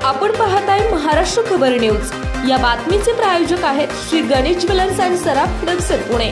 आपण पाहताय महाराष्ट्र खबर न्यूज। या बातमीचे प्रायोजक आहेत Shri Ganesh jewellers and Saraf production Pune.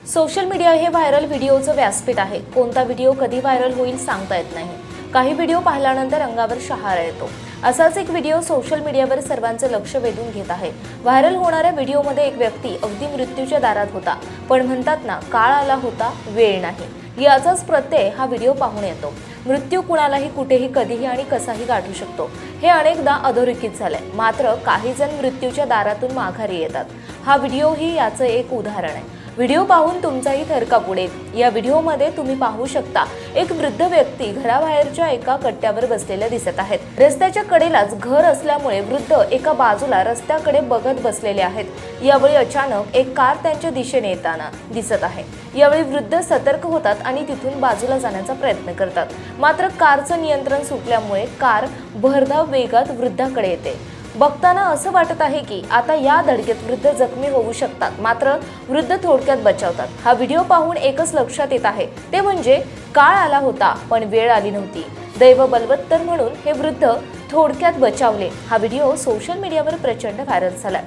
Social media हे व्हायरल व्हिडिओचं व्यासपीठ आहे। कोणता व्हिडिओ कधी व्हायरल होईल सांगता येत नाही। काही व्हिडिओ पाहिल्यानंतर अंगावर शहारा येतो। असाच एक व्हिडिओ सोशल मीडियावर सर्वांचे लक्ष वेधून घेत आहे। व्हायरल होणाऱ्या व्हिडिओमध्ये एक व्यक्ती अगदी मृत्यूच्या दारात होता, पण म्हणतात ना, काळ आला होता, वेळ नाही। याचाच प्रत्यय हा व्हिडिओ पाहून येतो। मृत्यू कुणालाही कुठेही कधीही आणि कसाही गाठू शकतो, हे अनेकदा अधोरेखित झालंय। मात्र काही जण मृत्यूच्या दारातून माघारी येतात। हा व्हिडिओ ही याचं एक उदाहरण आहे। व्हिडिओ पाहून तुमचाही थरकाप उडेल। या व्हिडिओमध्ये तुम्ही पाहू शकता, एक वृद्ध व्यक्ती घराबाहेरच्या एका कट्ट्यावर बसलेले दिसत आहेत। रस्त्याच्या कडेलाच घर असल्यामुळे वृद्ध एका बाजूला रस्त्याकडे बघत बसलेले आहेत। यावेळी अचानक एक कार त्यांच्या दिशेने येताना दिसत आहे। यावेळी वृद्ध सतर्क होतात आणि तिथून बाजूला जाण्याचा प्रयत्न करतात। मात्र कारचं नियंत्रण सुटल्यामुळे कार भरधाव वेगात वृद्धाकडे येते। बघताना असं वाटत आहे की आता या धडकेत वृद्ध जखमी होऊ शकतात, मात्र वृद्ध थोडक्यात बचावतात। हा व्हिडिओ पाहून एकच लक्षात येत आहे, ते म्हणजे काळ आला होता पण वेळ आली नव्हती। दैव बलवत्तर म्हणून हे वृद्ध थोडक्यात बचावले। हा व्हिडिओ सोशल मीडियावर प्रचंड व्हायरल झालाय।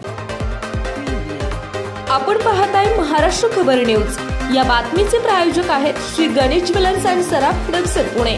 आपण पाहताय महाराष्ट्र खबर न्यूज। या बातमीचे प्रायोजक आहेत Shri Ganesh jewellers and Saraf production Pune.